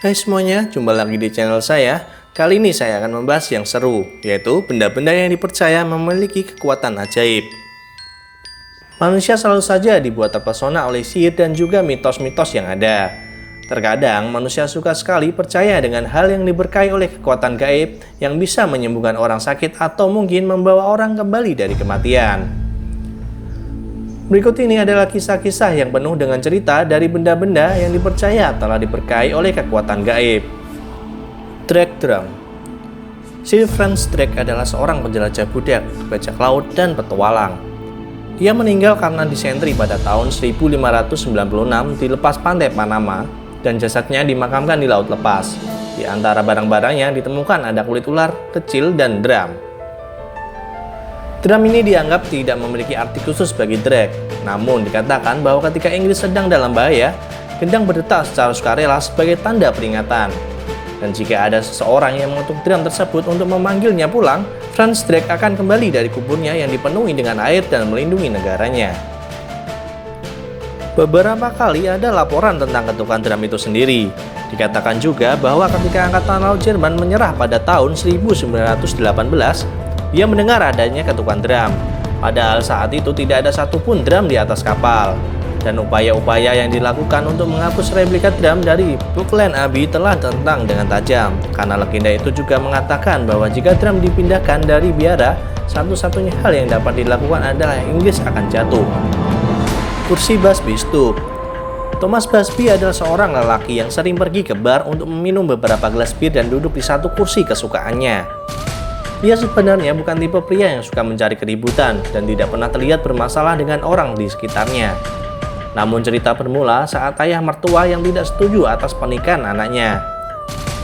Hai semuanya, jumpa lagi di channel saya. Kali ini saya akan membahas yang seru, yaitu benda-benda yang dipercaya memiliki kekuatan ajaib. Manusia selalu saja dibuat terpesona oleh sihir dan juga mitos-mitos yang ada. Terkadang manusia suka sekali percaya dengan hal yang diberkahi oleh kekuatan gaib yang bisa menyembuhkan orang sakit atau mungkin membawa orang kembali dari kematian. Berikut ini adalah kisah-kisah yang penuh dengan cerita dari benda-benda yang dipercaya telah diberkahi oleh kekuatan gaib. Drake Drum. Sir Franz Drake adalah seorang penjelajah budak, bajak laut, dan petualang. Dia meninggal karena disentri pada tahun 1596 di lepas pantai Panama, dan jasadnya dimakamkan di laut lepas. Di antara barang-barangnya ditemukan ada kulit ular kecil dan drum. Drum ini dianggap tidak memiliki arti khusus bagi Drake, namun dikatakan bahwa ketika Inggris sedang dalam bahaya, gendang berdetak secara sukarela sebagai tanda peringatan. Dan jika ada seseorang yang mengetuk drum tersebut untuk memanggilnya pulang, Franz Drake akan kembali dari kuburnya yang dipenuhi dengan air dan melindungi negaranya. Beberapa kali ada laporan tentang ketukan drum itu sendiri. Dikatakan juga bahwa ketika Angkatan Laut Jerman menyerah pada tahun 1918, dia mendengar adanya ketukan drum. Padahal saat itu tidak ada satupun drum di atas kapal. Dan upaya-upaya yang dilakukan untuk menghapus replika drum dari Buckland Abbey telah tertentang dengan tajam. Karena legenda itu juga mengatakan bahwa jika drum dipindahkan dari biara, satu-satunya hal yang dapat dilakukan adalah Inggris akan jatuh. Kursi Busby Stoop. Thomas Busby adalah seorang lelaki yang sering pergi ke bar untuk meminum beberapa gelas bir dan duduk di satu kursi kesukaannya. Dia sebenarnya bukan tipe pria yang suka mencari keributan dan tidak pernah terlihat bermasalah dengan orang di sekitarnya. Namun cerita bermula saat ayah mertua yang tidak setuju atas pernikahan anaknya.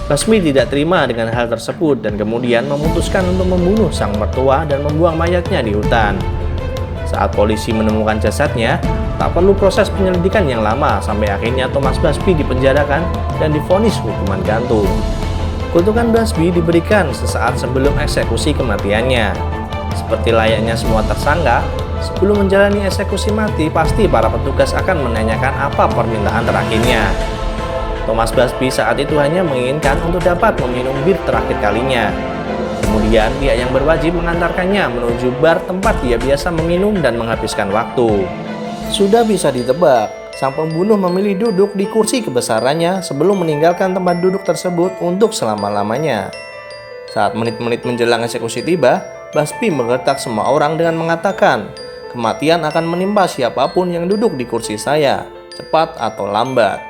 Busby tidak terima dengan hal tersebut dan kemudian memutuskan untuk membunuh sang mertua dan membuang mayatnya di hutan. Saat polisi menemukan jasadnya, tak perlu proses penyelidikan yang lama sampai akhirnya Thomas Busby dipenjarakan dan divonis hukuman gantung. Kutukan Busby diberikan sesaat sebelum eksekusi kematiannya. Seperti layaknya semua tersangka, sebelum menjalani eksekusi mati, pasti para petugas akan menanyakan apa permintaan terakhirnya. Thomas Busby saat itu hanya menginginkan untuk dapat meminum bir terakhir kalinya. Kemudian pihak yang berwajib mengantarkannya menuju bar tempat dia biasa meminum dan menghabiskan waktu. Sudah bisa ditebak, sang pembunuh memilih duduk di kursi kebesarannya sebelum meninggalkan tempat duduk tersebut untuk selama-lamanya. Saat menit-menit menjelang eksekusi tiba, Busby menggertak semua orang dengan mengatakan, "Kematian akan menimpa siapapun yang duduk di kursi saya, cepat atau lambat."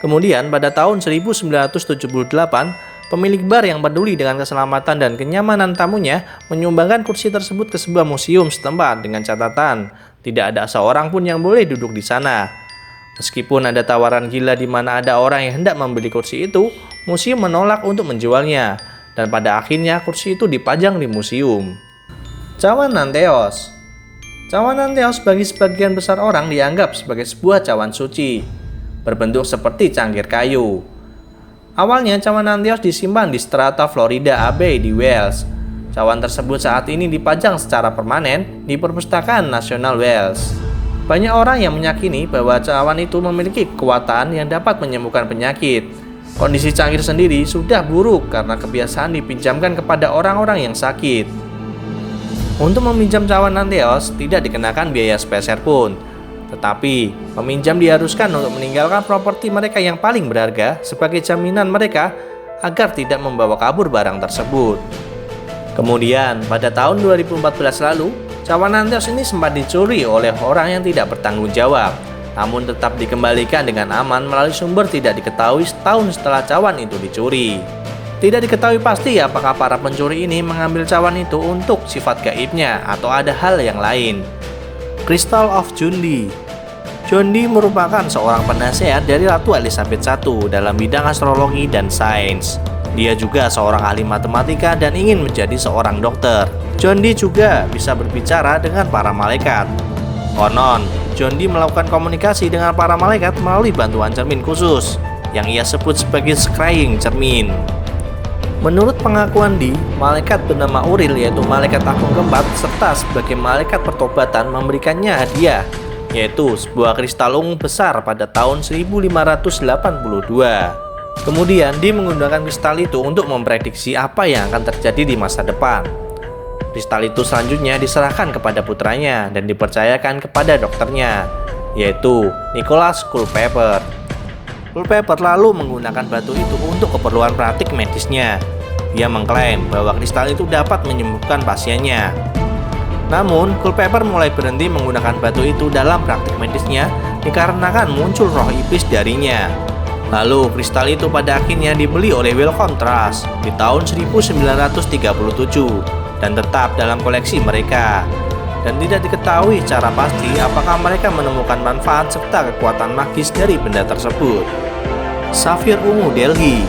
Kemudian pada tahun 1978, pemilik bar yang peduli dengan keselamatan dan kenyamanan tamunya menyumbangkan kursi tersebut ke sebuah museum setempat dengan catatan, tidak ada seorang pun yang boleh duduk di sana. Meskipun ada tawaran gila di mana ada orang yang hendak membeli kursi itu, museum menolak untuk menjualnya, dan pada akhirnya kursi itu dipajang di museum. Cawan Nanteos. Cawan Nanteos bagi sebagian besar orang dianggap sebagai sebuah cawan suci, berbentuk seperti cangkir kayu. Awalnya cawan Nanteos disimpan di Strata Florida Abbey di Wales. Cawan tersebut saat ini dipajang secara permanen di Perpustakaan Nasional Wales. Banyak orang yang meyakini bahwa cawan itu memiliki kekuatan yang dapat menyembuhkan penyakit. Kondisi cangkir sendiri sudah buruk karena kebiasaan dipinjamkan kepada orang-orang yang sakit. Untuk meminjam cawan Nanteos tidak dikenakan biaya sepeser pun. Tetapi, peminjam diharuskan untuk meninggalkan properti mereka yang paling berharga sebagai jaminan mereka agar tidak membawa kabur barang tersebut. Kemudian, pada tahun 2014 lalu, cawan Nanteos ini sempat dicuri oleh orang yang tidak bertanggung jawab, namun tetap dikembalikan dengan aman melalui sumber tidak diketahui setahun setelah cawan itu dicuri. Tidak diketahui pasti apakah para pencuri ini mengambil cawan itu untuk sifat gaibnya atau ada hal yang lain. Crystal of John Dee. John Dee merupakan seorang penasehat dari Ratu Elizabeth I dalam bidang astrologi dan sains. Dia juga seorang ahli matematika dan ingin menjadi seorang dokter. John Dee juga bisa berbicara dengan para malaikat. Konon, John Dee melakukan komunikasi dengan para malaikat melalui bantuan cermin khusus yang ia sebut sebagai scrying cermin. Menurut pengakuan Dee, malaikat bernama Uril yaitu malaikat agung keempat serta sebagai malaikat pertobatan memberikannya hadiah, yaitu sebuah kristal ungu besar pada tahun 1582. Kemudian dia menggunakan kristal itu untuk memprediksi apa yang akan terjadi di masa depan. Kristal itu selanjutnya diserahkan kepada putranya dan dipercayakan kepada dokternya, yaitu Nicholas Culpeper. Culpeper lalu menggunakan batu itu untuk keperluan praktik medisnya. Dia mengklaim bahwa kristal itu dapat menyembuhkan pasiennya. Namun, Culpeper mulai berhenti menggunakan batu itu dalam praktik medisnya dikarenakan muncul roh iblis darinya. Lalu, kristal itu pada akhirnya dibeli oleh Wellcome Trust di tahun 1937 dan tetap dalam koleksi mereka. Dan tidak diketahui secara pasti apakah mereka menemukan manfaat serta kekuatan magis dari benda tersebut. Safir Ungu Delhi.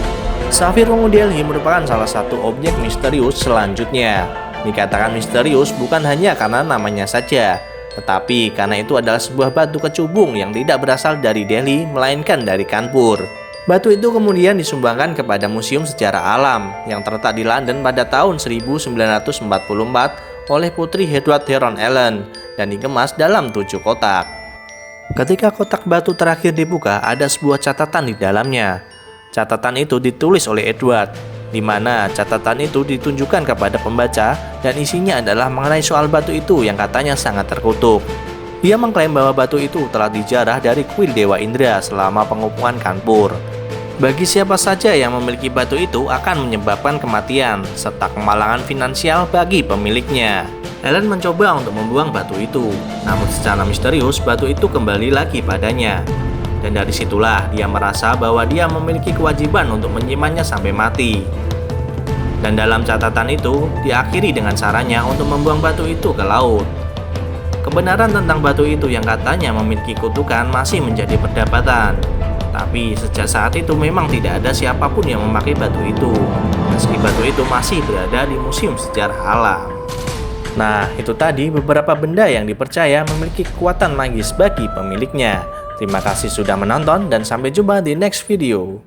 Safir Ungu Delhi merupakan salah satu objek misterius selanjutnya. Dikatakan misterius bukan hanya karena namanya saja, tetapi karena itu adalah sebuah batu kecubung yang tidak berasal dari Delhi, melainkan dari Kanpur. Batu itu kemudian disumbangkan kepada Museum Sejarah Alam yang terletak di London pada tahun 1944 oleh Putri Edward Heron Allen dan dikemas dalam 7 kotak. Ketika kotak batu terakhir dibuka, ada sebuah catatan di dalamnya. Catatan itu ditulis oleh Edward, di mana catatan itu ditunjukkan kepada pembaca dan isinya adalah mengenai soal batu itu yang katanya sangat terkutuk. Dia mengklaim bahwa batu itu telah dijarah dari kuil Dewa Indra selama pengepungan Kanpur. Bagi siapa saja yang memiliki batu itu akan menyebabkan kematian serta kemalangan finansial bagi pemiliknya. Ellen mencoba untuk membuang batu itu, namun secara misterius batu itu kembali lagi padanya. Dan dari situlah dia merasa bahwa dia memiliki kewajiban untuk menyimpannya sampai mati. Dan dalam catatan itu diakhiri dengan caranya untuk membuang batu itu ke laut. Kebenaran tentang batu itu yang katanya memiliki kutukan masih menjadi perdebatan. Tapi sejak saat itu memang tidak ada siapapun yang memakai batu itu, meski batu itu masih berada di Museum Sejarah Alam. Nah, itu tadi beberapa benda yang dipercaya memiliki kekuatan magis bagi pemiliknya. Terima kasih sudah menonton dan sampai jumpa di next video.